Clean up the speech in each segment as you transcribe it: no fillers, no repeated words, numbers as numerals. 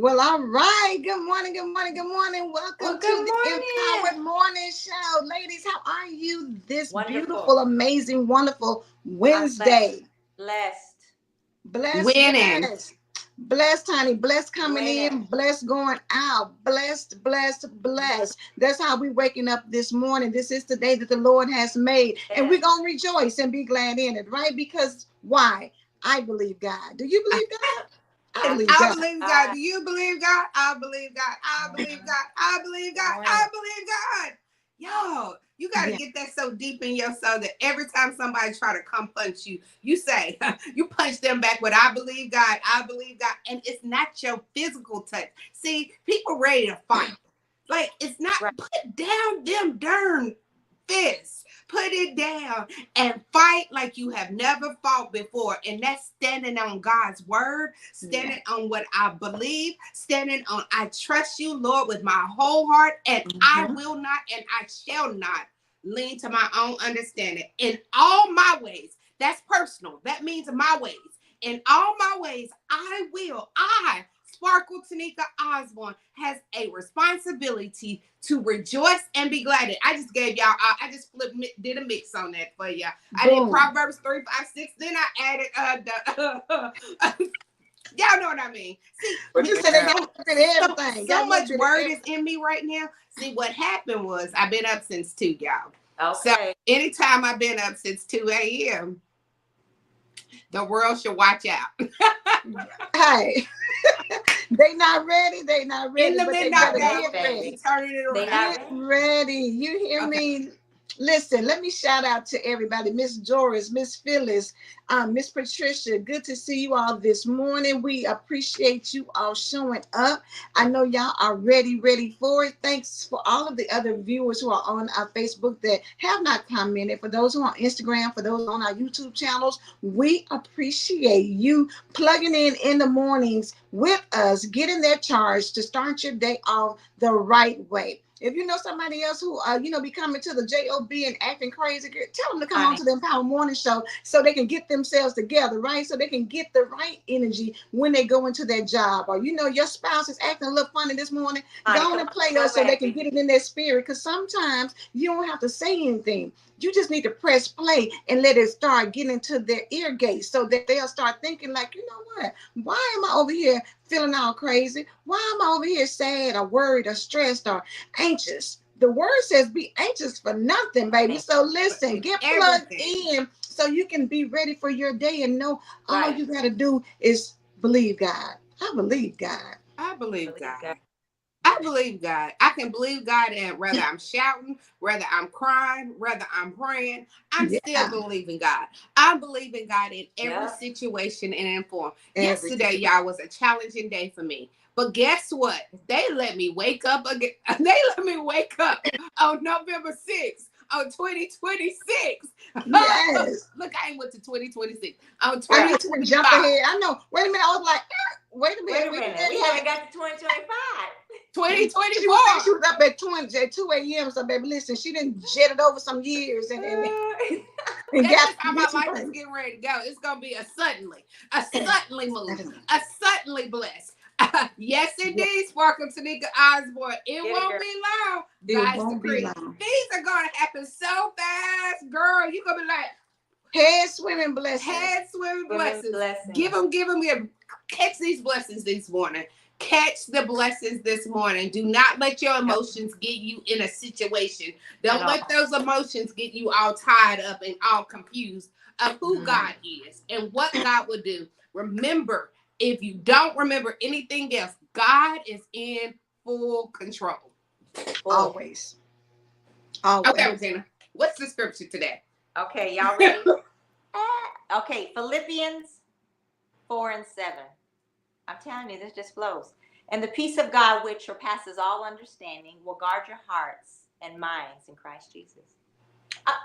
Well, all right. Good morning, good morning, good morning. Well, Welcome to good the morning. Empowered Morning Show. Ladies, how are you this beautiful, Wonderful. amazing, wonderful I'm blessed. Wednesday? Blessed. Blessed, Winning. yes. Blessed, honey. Blessed coming Winning. in, blessed going out. Blessed, blessed, blessed. That's how we waking up this morning. This is the day that the Lord has made. And Yes. we're going to rejoice and be glad in it, right? Because why? I believe God. Do you believe God? I I believe I God. believe God. Do you believe God? I believe God. I believe Mhm. God. I believe Good God. morning. I believe God. Yo, you got to Yeah. get that so deep in your soul that every time somebody try to come punch you, you say, you punch them back with, I believe God. I believe God. And it's not your physical touch. See, people ready to fight. Like, it's not, Right. put down them darn fists. Put it down and fight like you have never fought before. And that's standing on God's word, Yeah. standing on what I believe, standing on I trust you, Lord, with my whole heart, and I Mhm. will not and I shall not lean to my own understanding. In all my ways, that's personal. That means my ways. In all my ways, I, Sparkle Tanika Osborne, has a responsibility to rejoice and be glad in. I just gave y'all, I just did a mix on that for y'all. I did Boom. Proverbs 3, 5, 6. Then I added y'all know what I mean. See, But you said they Girl. got a little bit of so, everything. Got so a little much bit of word is everything. in me right now. See, what happened was I've been up since 2, y'all. So Okay. anytime I've been up since 2 a.m., the world should watch out. Hey, they not ready. They not In ready, the but they midnight better They hour, ain't get we ready. ready. turning it They not around. Get ready. ready. You hear Okay. me? Listen, let me shout out to everybody. Miss Doris, Miss Phyllis, Miss Patricia. Good to see you all this morning. We appreciate you all showing up. I know y'all are ready for it. Thanks for all of the other viewers who are on our Facebook that have not commented. For those who are on Instagram, for those on our YouTube channels, we appreciate you plugging in the mornings with us, getting their charge to start your day off the right way. If you know somebody else who, be coming to the job and acting crazy, tell them to come on Honey. to the Empower Morning Show so they can get themselves together, right? So they can get the right energy when they go into their job. Or your spouse is acting a little funny this morning. Go Honey, on come and on. play So us so they can happy. get it in their spirit. Because sometimes you don't have to say anything. You just need to press play and let it start getting into their ear gates so that they'll start thinking like, you know what? Why am I over here feeling all crazy? Why am I over here sad or worried or stressed or anxious? The word says be anxious for nothing, baby. Nothing. So But listen, in get plugged everything, in so you can be ready for your day and know all Right. you got to do is believe God. I believe God. I believe Believe God. God. I believe God. I can believe God in whether I'm shouting, whether I'm crying, whether I'm praying. I'm still Yeah. believing God. I believe in God in every Yep. situation and in form. Every Yesterday, situation. y'all, was a challenging day for me. But guess what? They let me wake up again. They let me wake up on November 6th on 2026. Yes. Look, I ain't went to 2026. On I know Right. you done jump 2025. ahead. I know. Wait a minute. I was like, wait a Wait minute. a We ain't minute. there We yet. haven't got to 2025. She was saying 2024. she was up at 2 a.m. So, baby, listen, she didn't jetted over some years and That's got just how my did some life is things. getting ready to go. It's gonna be a suddenly move, a suddenly blessed. Yes, Yeah, indeed, Sparkle Tanika Osborne. It Get it, won't girl. be long. it God's won't be decree. long. Things are gonna happen so fast, girl. You're gonna be like Head swimming blessings. head swimming Women blessings. blessings. Give them. Catch these blessings this morning. Catch the blessings this morning. Do not let your Yep. emotions get you in a situation. At Don't let all. those emotions get you all tied up and all confused of who Mhm. God is and what God will do. Remember, if you don't remember anything else, God is in full control. Full. Always. Okay, Always. Regina, what's the scripture today? Okay, y'all ready? Okay, Philippians 4 and 7. I'm telling you, this just flows. And the peace of God, which surpasses all understanding, will guard your hearts and minds in Christ Jesus.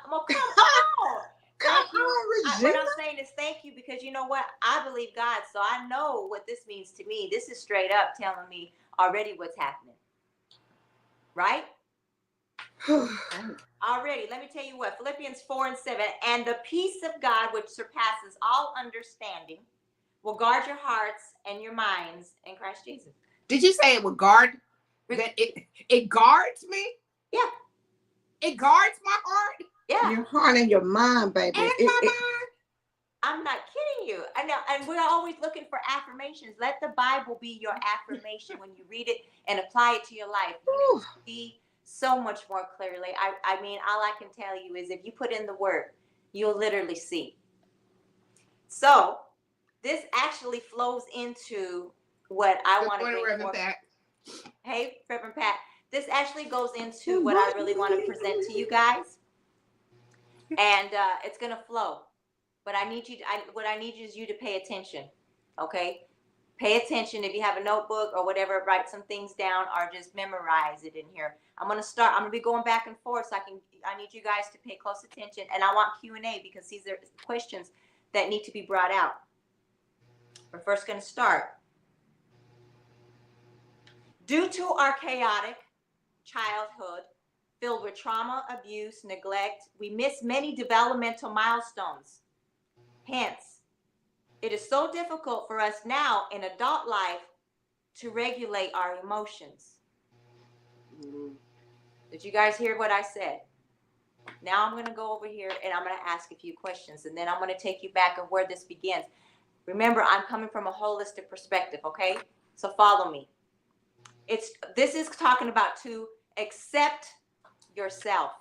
Well, come on. Come Thank you. on, What Regina. I'm saying is thank you because you know what? I believe God, so I know what this means to me. This is straight up telling me already what's happening. Right? Already, let me tell you what. Philippians 4 and 7. And the peace of God, which surpasses all understanding, will guard your hearts and your minds in Christ Jesus. Did you say it would guard? That it guards me? Yeah. It guards my heart? Yeah. Your heart and your mind, baby. And my mind? I'm not kidding you. I know, and we're always looking for affirmations. Let the Bible be your affirmation when you read it and apply it to your life. You see so much more clearly. I mean, all I can tell you is if you put in the work, you'll literally see. So this actually flows into what I want to bring forth. Hey, Reverend Pat. This actually goes into what I really want to present to you guys. And it's going to flow. But what I need is you to pay attention, okay? Pay attention. If you have a notebook or whatever, write some things down or just memorize it in here. I'm going to be going back and forth, so I need you guys to pay close attention. And I want Q&A because these are questions that need to be brought out. We're first going to start. Due to our chaotic childhood, filled with trauma, abuse, neglect, we miss many developmental milestones. Hence, it is so difficult for us now in adult life to regulate our emotions. Did you guys hear what I said? Now I'm going to go over here and I'm going to ask a few questions, and then I'm going to take you back of where this begins. Remember, I'm coming from a holistic perspective, okay? So follow me. This is talking about to accept yourself.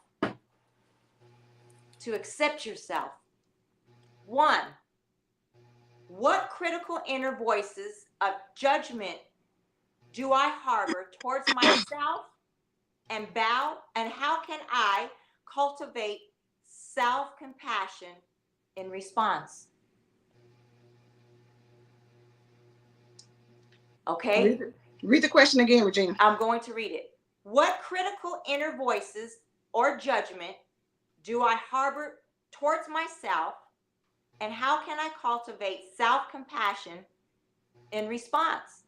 To accept yourself. 1, what critical inner voices of judgment do I harbor towards myself and how can I cultivate self-compassion in response? Okay? Read the question again, Regina. I'm going to read it. What critical inner voices or judgment do I harbor towards myself, and how can I cultivate self-compassion in response?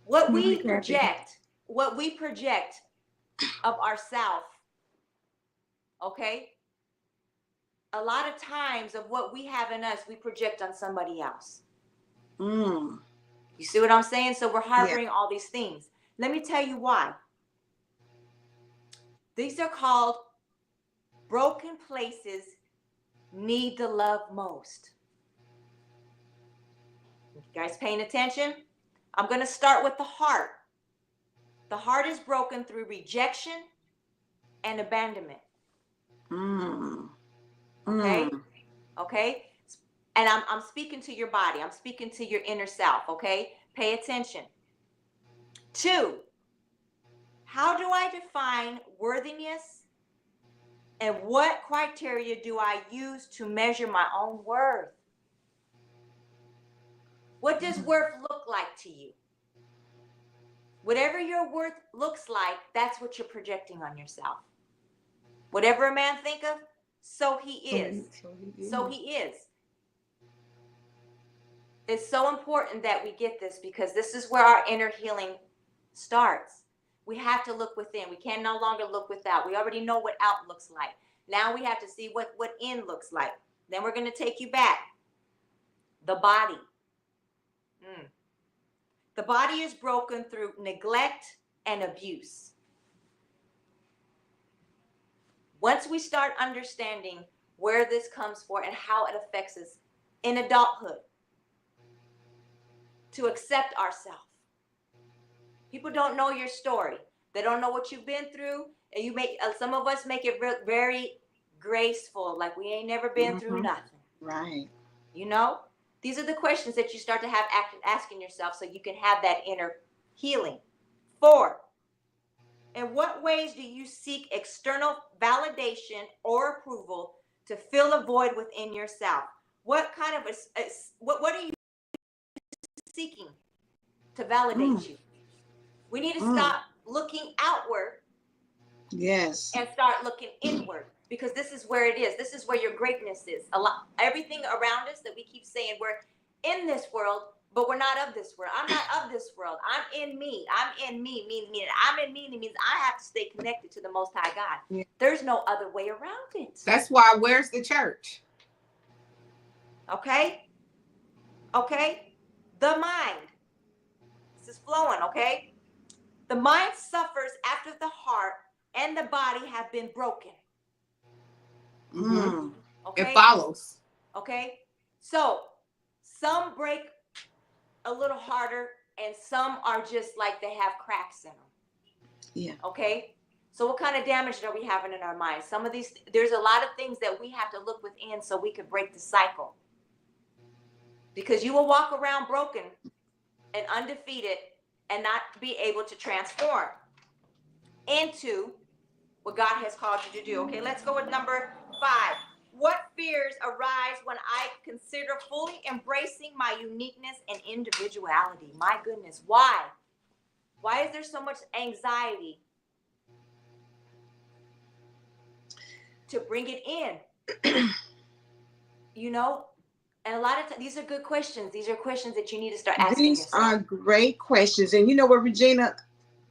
What we project of ourselves, okay? A lot of times of what we have in us, we project on somebody else. You see what I'm saying? So we're harboring all these things. Let me tell you why. These are called broken places need the love most. You guys paying attention? I'm going to start with the heart. The heart is broken through rejection and abandonment. Okay? Okay? And I'm speaking to your body. I'm speaking to your inner self, okay? Pay attention. 2, how do I define worthiness? And what criteria do I use to measure my own worth? What does worth look like to you? Whatever your worth looks like, that's what you're projecting on yourself. Whatever a man think of, so he is. So he is. It's so important that we get this because this is where our inner healing starts. We have to look within. We can no longer look without. We already know what out looks like. Now we have to see what in looks like. Then we're going to take you back. The body. The body is broken through neglect and abuse. Once we start understanding where this comes from and how it affects us in adulthood, to accept ourselves. People don't know your story. They don't know what you've been through. And you make some of us make it very graceful, like we ain't never been through nothing. Right. You know? These are the questions that you start to have asking yourself so you can have that inner healing. 4, in what ways do you seek external validation or approval to fill a void within yourself? What kind of what are you seeking to validate you? We need to stop looking outward. Yes. And start looking inward, because this is where it is. This is where your greatness is. Everything around us that we keep saying we're in this world, but we're not of this world. I'm not of this world. I'm in me. I'm in me. Meaning I'm in me. It means I have to stay connected to the Most High God. Yeah. There's no other way around it. That's why where's the church? Okay. The mind. flowing, okay? The mind suffers after the heart and the body have been broken. Mm-hmm. Okay? It follows. Okay? So, some break a little harder and some are just like they have cracks in them. Yeah. Okay? So what kind of damage are we having in our minds? Some of these, there's a lot of things that we have to look within so we can break the cycle. Because you will walk around broken and undefeated and not be able to transform into what God has called you to do. Okay, let's go with number 5. What fears arise when I consider fully embracing my uniqueness and individuality? My goodness, why? Why is there so much anxiety to bring it in? You know, and a lot of times, these are good questions. These are questions that you need to start asking These yourself. are great questions. And you know what, Regina,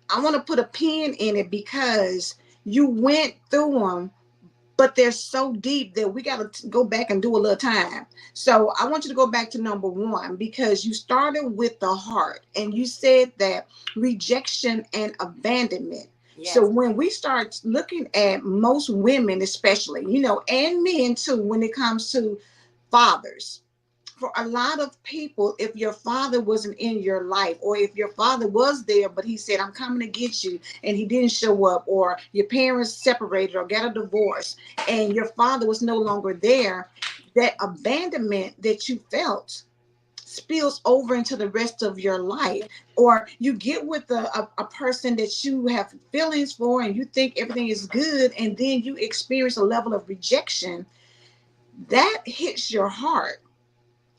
I want to put a pin in it because you went through them, but they're so deep that we got to go back and do a little time. So I want you to go back to number 1 because you started with the heart and you said that rejection and abandonment. Yes. So when we start looking at most women, especially, you know, and men too, when it comes to fathers, for a lot of people, if your father wasn't in your life, or if your father was there, but he said, I'm coming to get you, and he didn't show up, or your parents separated or got a divorce, and your father was no longer there, that abandonment that you felt spills over into the rest of your life. Or you get with a person that you have feelings for and you think everything is good, and then you experience a level of rejection that hits your heart.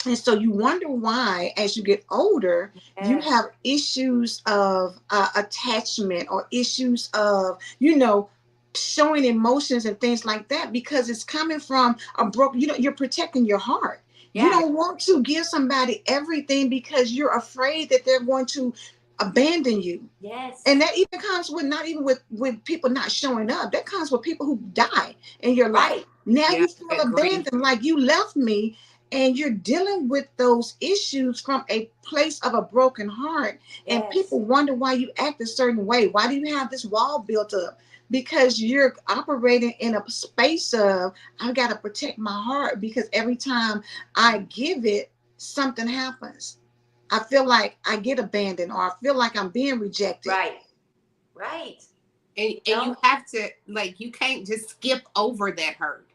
And so you wonder why, as you get older, you have issues of attachment or issues of, you know, showing emotions and things like that, because it's coming from a broken, you know, you're protecting your heart. Yeah. You don't want to give somebody everything because you're afraid that they're going to abandon you. Yes. And that even comes with not even with people not showing up. That comes with people who die in your life. Now you feel abandoned, like you left me, and you're dealing with those issues from a place of a broken heart. Yes. And people wonder why you act a certain way. Why do you have this wall built up? Because you're operating in a space of, I got to protect my heart, because every time I give it, something happens. I feel like I get abandoned, or I feel like I'm being rejected. Right. Right. And you have to, like, you can't just skip over that hurt.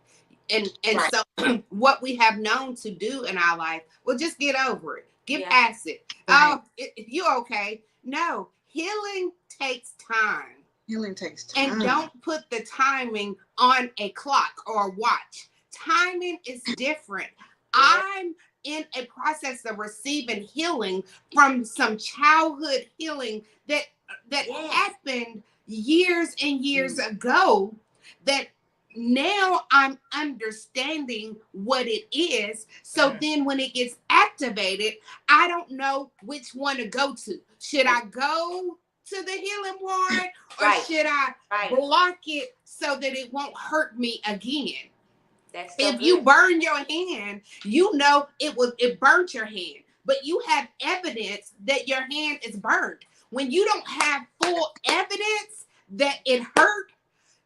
And right. So what we have known to do in our life, well, just get over it. Get past it. Right. Oh, you okay? No, healing takes time. Healing takes time. And don't put the timing on a clock or a watch. Timing is different. Yeah. I'm in a process of receiving healing from some childhood healing that happened years and years ago, that now I'm understanding what it is. So then when it gets activated, I don't know which one to go to. Should I go to the healing part, or should I block it so that it won't hurt me again? If you burn your hand, you know it burnt your hand, but you have evidence that your hand is burned. When you don't have full evidence that it hurt,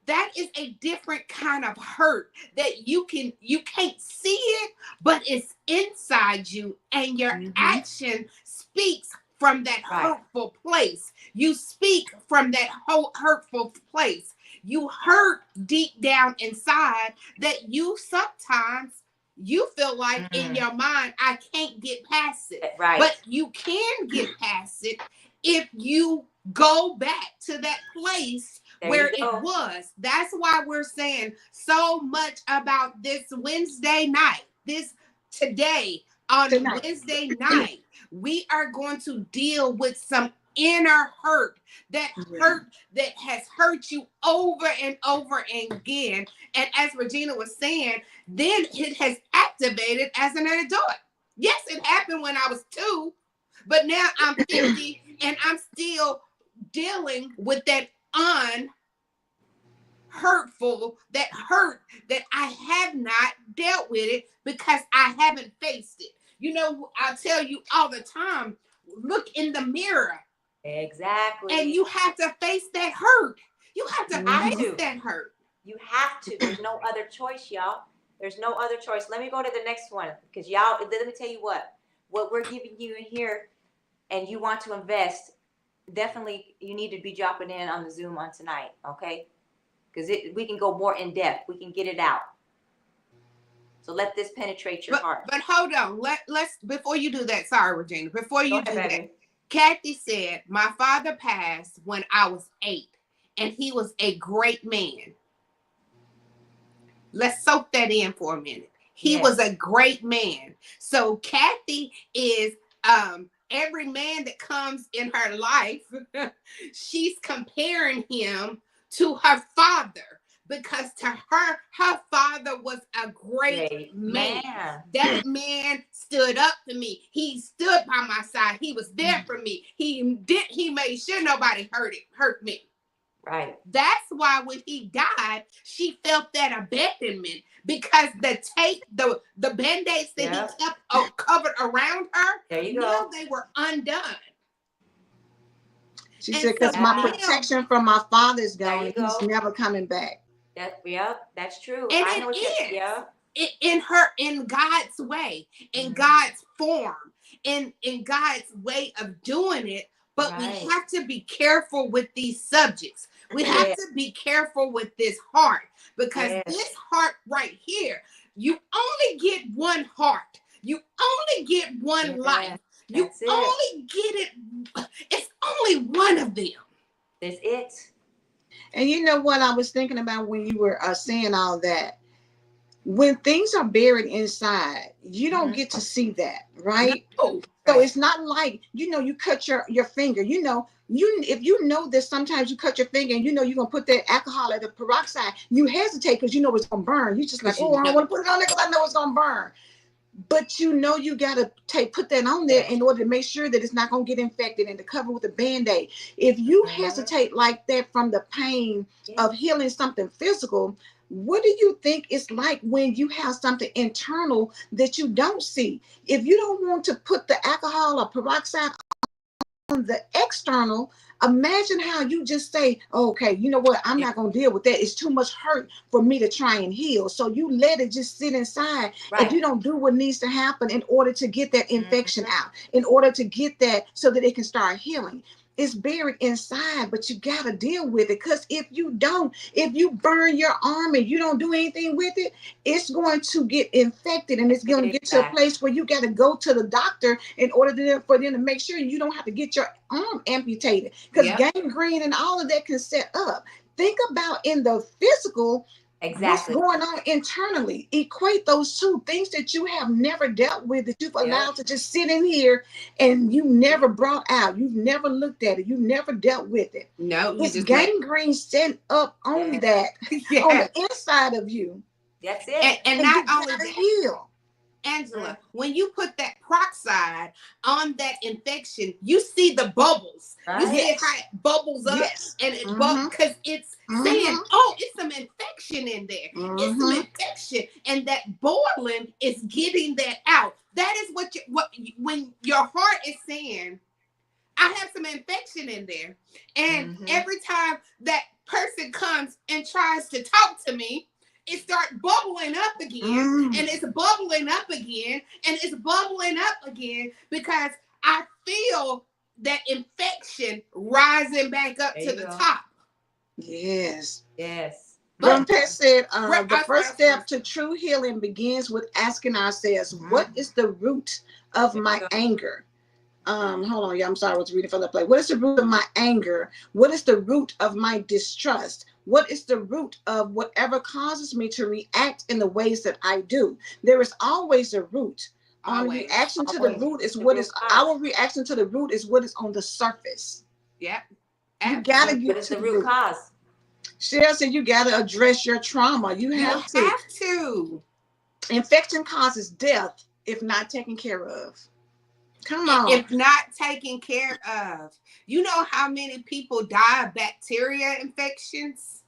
that is a different kind of hurt that you can't see it, but it's inside you, and your action speaks from that hurtful place. You speak from that whole hurtful place. You hurt deep down inside that you sometimes you feel like in your mind, I can't get past it. Right. But you can get past it if you go back to that place where it was. That's why we're saying so much about this Wednesday night. Today on Wednesday night, we are going to deal with some inner hurt, that hurt that has hurt you over and over again. And as Regina was saying, then it has activated as an adult. Yes, it happened when I was 2, but now I'm 50 and I'm still dealing with that hurtful, that hurt that I have not dealt with it because I haven't faced it. You know, I tell you all the time, look in the mirror Exactly. And you have to face that hurt. You have to face that hurt. You have to. There's no other choice, y'all. There's no other choice. Let me go to the next one, because y'all, let me tell you what we're giving you in here, and you want to invest, definitely you need to be dropping in on the Zoom on tonight, okay? Because we can go more in depth. We can get it out. So let this penetrate your heart. But hold on. Let's before you do that. Sorry, Regina. Before you do that, Kathy said my father passed when I was 8, and he was a great man. Let's soak that in for a minute. He was a great man. So Kathy is every man that comes in her life, she's comparing him to her father, because to her, her father was a great man. That man stood up to me. He stood by my side. He was there for me. He made sure nobody hurt me. Right. That's why when he died, she felt that abandonment, because the band-aids that he kept covered around her, there you go, they were undone. She said, because my protection from my father's gone, and he's never coming back. That's true. And I know in God's way, in God's form, in God's way of doing it. But we have to be careful with these subjects. We have to be careful with this heart, because this heart right here, you only get one heart. You only get one life. You only get it. It's only one of them. That's it. And you know what I was thinking about when you were saying all that? When things are buried inside, you don't get to see that, right? No. So it's not like, you cut your finger, if you know that sometimes you cut your finger and you're going to put that alcohol at the peroxide, you hesitate because you know it's going to burn. You just like, I don't want to put it on there because I know it's going to burn. But you got to put that on there in order to make sure that it's not going to get infected, and to cover with a Band-Aid. If you hesitate like that from the pain of healing something physical, what do you think it's like when you have something internal that you don't see? If you don't want to put the alcohol or peroxide on the external, imagine how you just say, okay, you know what? I'm not going to deal with that. It's too much hurt for me to try and heal. So you let it just sit inside. If you don't do what needs to happen in order to get that infection out, in order to get that so that it can start healing. It's buried inside, but you got to deal with it, because if you burn your arm and you don't do anything with it, it's going to get infected, and it's going to get to a place where you got to go to the doctor in order for them to make sure you don't have to get your arm amputated, because gangrene and all of that can set up. Think about in the physical, what's going on internally. Equate those two things that you have never dealt with, that you've allowed to just sit in here and you never brought out. You've never looked at it. You've never dealt with it. No, it's gangrene set up on that, on the inside of you. That's it. And not only that, heal. Angela, when you put that peroxide on that infection, you see the bubbles. You see how it bubbles up, and it bubbles because it's saying, "Oh, it's some infection in there. It's some infection," and that boiling is getting that out. That is when your heart is saying, "I have some infection in there," and every time that person comes and tries to talk to me, it starts bubbling up again, and it's bubbling up again, and it's bubbling up again, because I feel that infection rising back up to the top. Yes. But Pat said the first step to true healing begins with asking ourselves, what is the root of my anger? Hold on, y'all. I'm sorry, I was reading from the play. What is the root of my anger? What is the root of my distrust? What is the root of whatever causes me to react in the ways that I do? There is always a root. Our reaction to the root is what is our reaction to the root is what is on the surface. Yeah. You gotta get to the root cause. Cheryl said you gotta address your trauma. You have to. Infection causes death if not taken care of. Come on. If not taken care of. You know how many people die of bacteria infections?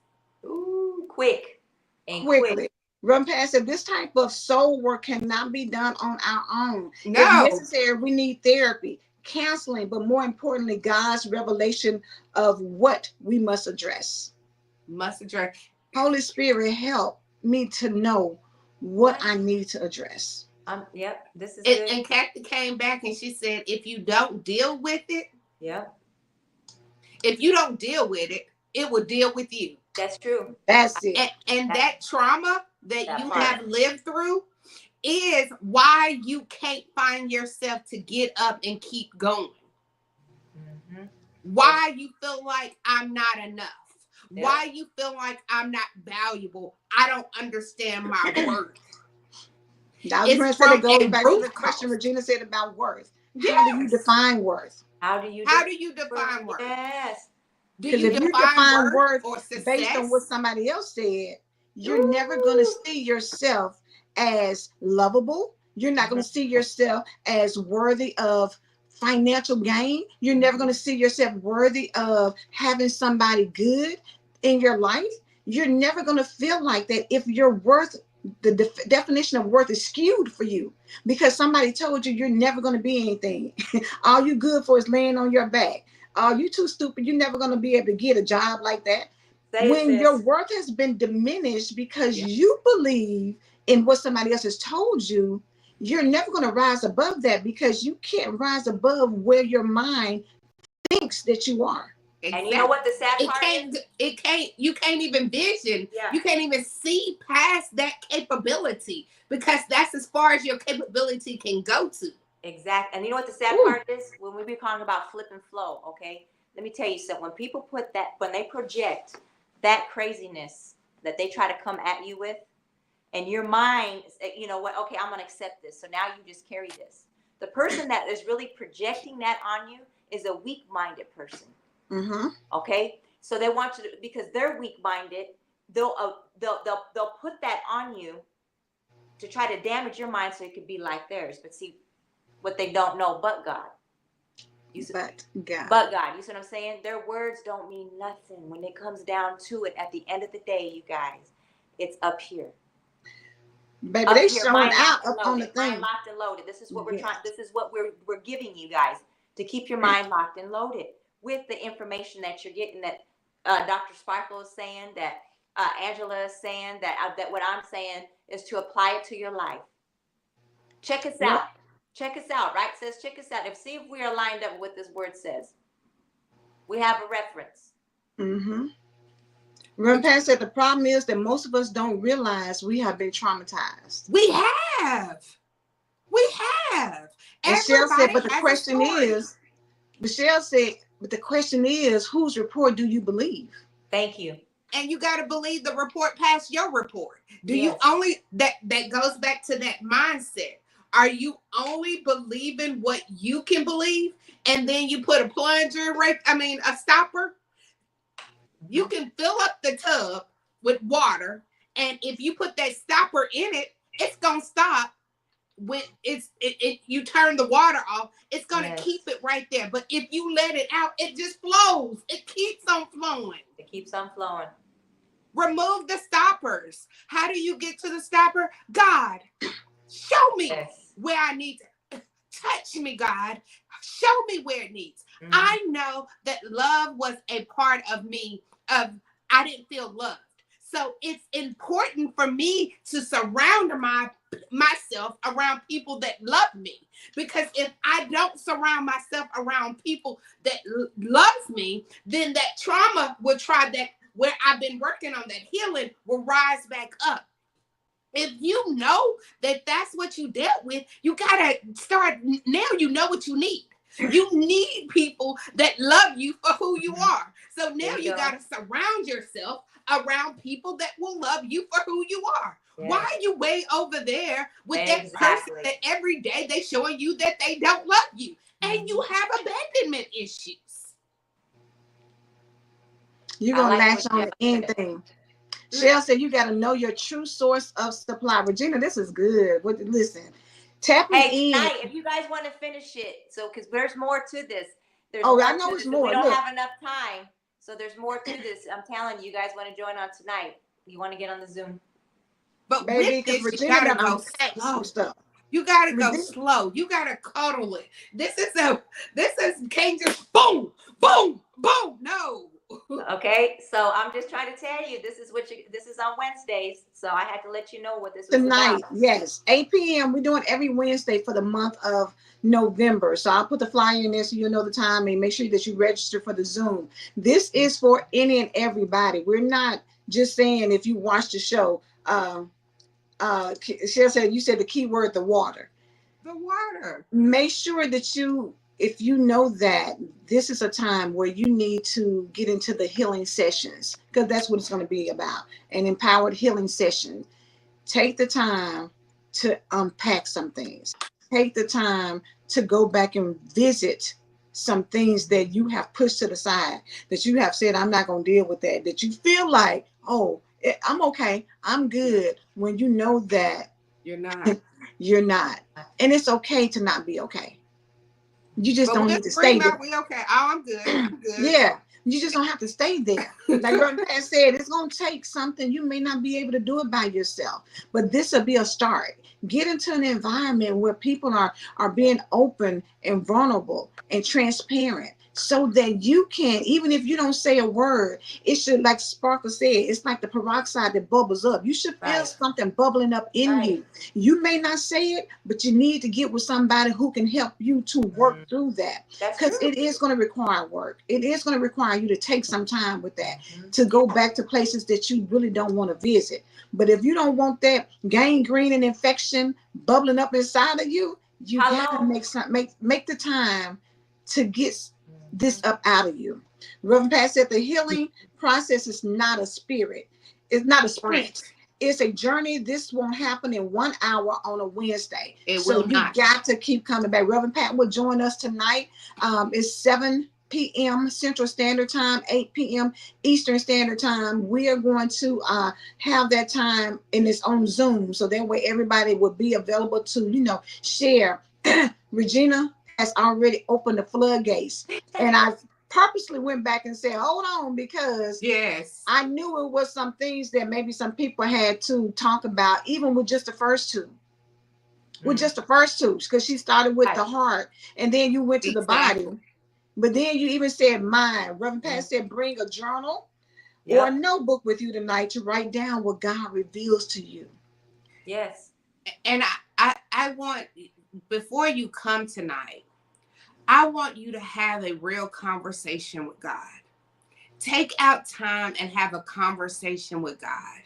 Ooh, quickly. Run past it. This type of soul work cannot be done on our own. No. If necessary, we need therapy. counseling, but more importantly, God's revelation of what we must address. Must address. Holy Spirit, help me to know what I need to address. Yep, this is good. And Kathy came back and she said, if you don't deal with it, yep. If you don't deal with it, it will deal with you. That's true. That's it. And that trauma that you have lived through is why you can't find yourself to get up and keep going. Mm-hmm. Why you feel like I'm not enough. Yep. Why you feel like I'm not valuable. I don't understand my worth. I was going to say that goes back to the question Regina said about worth. Yes. How do you define worth? How do you define worth? Yes. Because if you define worth based on what somebody else said, you're never going to see yourself as lovable. You're not going to see yourself as worthy of financial gain. You're never going to see yourself worthy of having somebody good in your life. You're never going to feel like that if your worth, the definition of worth is skewed for you because somebody told you you're never going to be anything. All you good for is laying on your back. You too stupid. You're never going to be able to get a job like that. When your worth has been diminished because you believe in what somebody else has told you, you're never going to rise above that because you can't rise above where your mind thinks that you are. Exactly. And you know what the sad part is? You can't even vision. Yeah. You can't even see past that capability because that's as far as your capability can go to. Exactly. And you know what the sad part is? When we be talking about flip and flow, okay? Let me tell you something. When people put that, when they project that craziness that they try to come at you with, and your mind, you know what? Okay, I'm going to accept this. So now you just carry this. The person that is really projecting that on you is a weak-minded person. Mm-hmm. Okay, so they want you to, because they're weak-minded, they'll put that on you to try to damage your mind so it could be like theirs. But see, what they don't know, but God. But God. You see what I'm saying? Their words don't mean nothing when it comes down to it. At the end of the day, you guys, it's up here. Baby, up they here, showing out up on the thing. Mind locked and loaded. This is what we're trying. This is what we're giving you guys to keep your mind locked and loaded with the information that you're getting. That Dr. Sparkle is saying, that Angela is saying, that what I'm saying is to apply it to your life. Check us out. Check us out, right? It says, check us out. See if we are lined up with what this word says. We have a reference. Mm-hmm. Remember, Pat said the problem is that most of us don't realize we have been traumatized. We have. Michelle said, but the question is, whose report do you believe? Thank you. And you got to believe the report past your report. Do you only, that goes back to that mindset. Are you only believing what you can believe? And then you put a stopper. You can fill up the tub with water. And if you put that stopper in it, it's going to stop. When you turn the water off, it's going to keep it right there. But if you let it out, it just flows. It keeps on flowing. It keeps on flowing. Remove the stoppers. How do you get to the stopper? God, show me where I need to. Touch me, God. Show me where it needs. Mm-hmm. I know that love was a part of me. I didn't feel loved. So it's important for me to surround myself around people that love me. Because if I don't surround myself around people that loves me, then that trauma will try that, where I've been working on that healing, will rise back up. If you know that that's what you dealt with, you got to start, now you know what you need. You need people that love you for who you are. So now you got to surround yourself around people that will love you for who you are. Yes. Why are you way over there with that person that every day they showing you that they don't love you and you have abandonment issues? You're going to latch on to anything. Shell said you got to know your true source of supply. Regina, this is good. Listen, tapping in. Tonight, if you guys want to finish it, so because there's more to this. I know it's more. We don't have enough time, so there's more to this. I'm telling you, guys want to join on tonight. You want to get on the Zoom. But baby, because Regina got some stuff. You gotta go slow. You gotta cuddle it. This can't just boom, boom, boom. No. Okay, so I'm just trying to tell you, this is on Wednesdays, so I had to let you know what this was Tonight, about. yes, 8 p.m. We're doing every Wednesday for the month of November. So I'll put the flyer in there so you'll know the time, and make sure that you register for the Zoom. This is for any and everybody. We're not just saying if you watch the show. Cheryl said, you said the key word, the water. The water. Make sure that if you know that this is a time where you need to get into the healing sessions, because that's what it's going to be about, an empowered healing session. Take the time to unpack some things. Take the time to go back and visit some things that you have pushed to the side, that you have said, I'm not going to deal with that, that you feel like, oh, I'm okay, I'm good, when you know that you're not. You're not. And it's okay to not be okay. You just don't need to stay there. We okay. Oh, I'm good. I'm good. Yeah. You just don't have to stay there. Like Brother Pat said, it's going to take something. You may not be able to do it by yourself, but this will be a start. Get into an environment where people are being open and vulnerable and transparent, so that you can, even if you don't say a word, it should, like Sparkle said, it's like the peroxide that bubbles up. You should feel something bubbling up in you. You may not say it, but you need to get with somebody who can help you to work through that. Because it is going to require work. It is going to require you to take some time with that, to go back to places that you really don't want to visit. But if you don't want that gangrene and infection bubbling up inside of you, you gotta make the time to get this up out of you. Reverend Pat said the healing process is not a spirit. It's not a sprint. It's a journey. This won't happen in 1 hour on a Wednesday. So you got to keep coming back. Reverend Pat will join us tonight. It's 7 p.m. Central Standard Time, 8 p.m. Eastern Standard Time. We are going to have that time in its own Zoom, so that way everybody will be available to, share. Regina has already opened the floodgates, and I purposely went back and said, hold on, because I knew it was some things that maybe some people had to talk about, even with just the first two. With just the first two, because she started with the heart, and then you went to the body. But then you even said mind. Reverend Pat said, bring a journal or a notebook with you tonight to write down what God reveals to you. Yes. And I want, before you come tonight, I want you to have a real conversation with God. Take out time and have a conversation with God.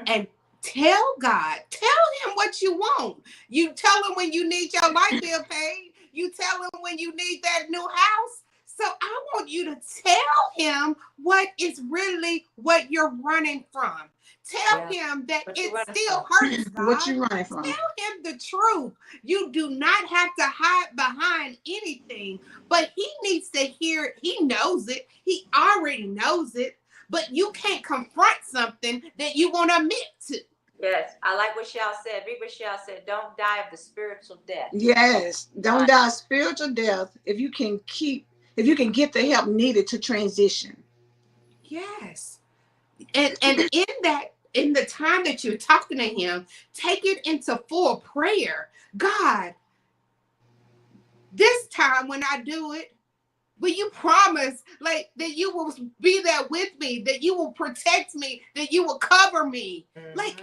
And tell God, tell him what you want. You tell him when you need your light bill paid. You tell him when you need that new house. So I want you to tell him what is really what you're running from. Tell him that it still hurts, God. What you running from? Tell him the truth. You do not have to hide behind anything, but he needs to hear it. He knows it. He already knows it, but you can't confront something that you want to admit to. Yes, I like what Shell said. Read what Shell said. Don't die of the spiritual death. Yes, don't die of spiritual death if you can get the help needed to transition. Yes, and in the time that you're talking to him, take it into full prayer. God, this time when I do it, will you promise like that you will be there with me, that you will protect me, that you will cover me? Like,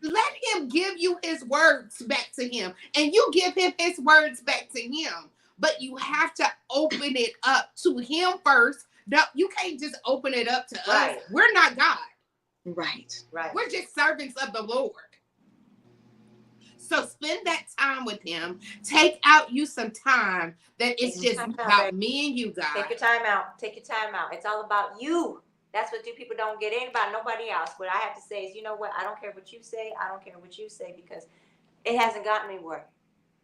let him give you his words back to him, and you give him his words back to him. But you have to open it up to him first. No, you can't just open it up to us. We're not God. Right. We're just servants of the Lord. So spend that time with him. Take out you some time that it's just about me and you, God. Take your time out. Take your time out. It's all about you. That's what people don't get. Ain't about nobody else. What I have to say is, you know what? I don't care what you say. I don't care what you say, because it hasn't gotten anywhere.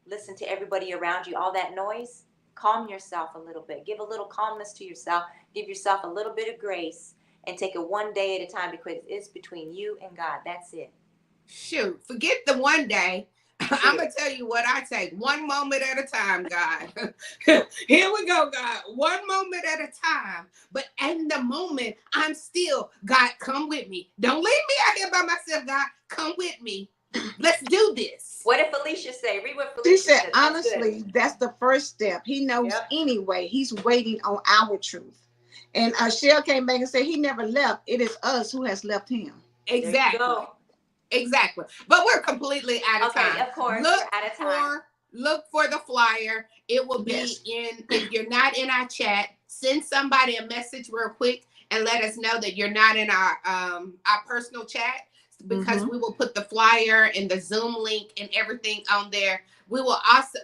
Listen to everybody around you. All that noise. Calm yourself a little bit. Give a little calmness to yourself. Give yourself a little bit of grace, and take it one day at a time, because it's between you and God. That's it. Shoot, forget the one day. I'm going to tell you what I take. One moment at a time, God. Here we go, God. One moment at a time. But in the moment, I'm still, God, come with me. Don't leave me out here by myself, God. Come with me. Let's do this. What did Felicia say? Read what She Felicia said, said. honestly, that's the first step. He knows anyway. He's waiting on our truth. And Shell came back and said he never left. It is us who has left him. Exactly. Exactly. But we're completely out of time. Of course, we're out of time. Look for the flyer. It will be in, if you're not in our chat, send somebody a message real quick and let us know that you're not in our personal chat, because we will put the flyer and the Zoom link and everything on there. We also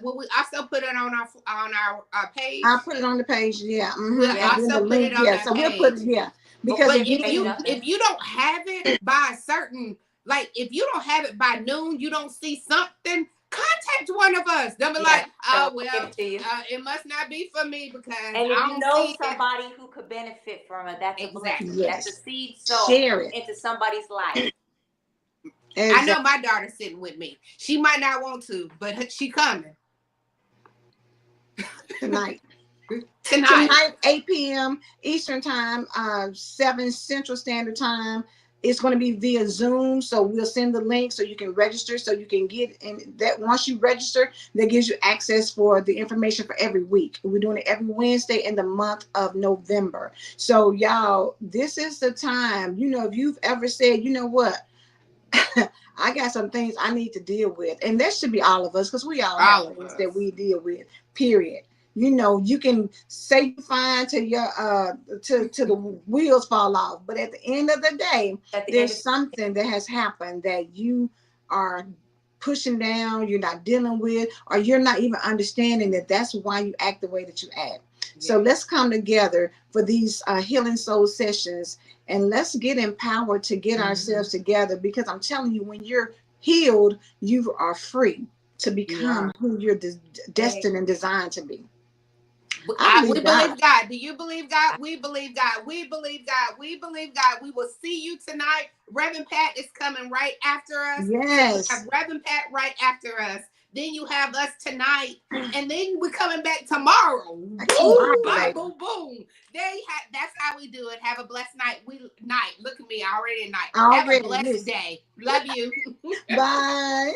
put it on our page. I'll put it on the page. Yeah. We'll also put it on our so page. We'll put it, because but if you don't have it by a certain, like if you don't have it by noon, you don't see something, contact one of us. They'll be like, oh well, it must not be for me, because and if you know somebody who could benefit from it, that's a blessing. That's a seed sown into somebody's life. I know my daughter's sitting with me. She might not want to, but she coming tonight. Tonight, 8 p.m. Eastern time, 7 Central Standard Time. It's going to be via Zoom, so we'll send the link so you can register, so you can get in. That once you register, that gives you access for the information for every week. We're doing it every Wednesday in the month of November. So y'all, this is the time. You know, if you've ever said, you know what, I got some things I need to deal with, and that should be all of us, because we all have things that we deal with. Period. You know, you can say you fine till your to the wheels fall off, but at the end of the day, there's something that has happened that you are pushing down, you're not dealing with, or you're not even understanding that that's why you act the way that you act. So let's come together for these healing soul sessions, and let's get empowered to get ourselves together, because I'm telling you, when you're healed, you are free to become who you're destined and designed to be. We believe God. Do you believe God? We believe God. We believe God. We believe God. We will see you tonight. Reverend Pat is coming right after us. Yes. So we have Reverend Pat right after us. Then you have us tonight, and then we're coming back tomorrow. Boom, boom, boom. That's how we do it. Have a blessed night. Look at me, already at night. Have a blessed day. Love you. Bye.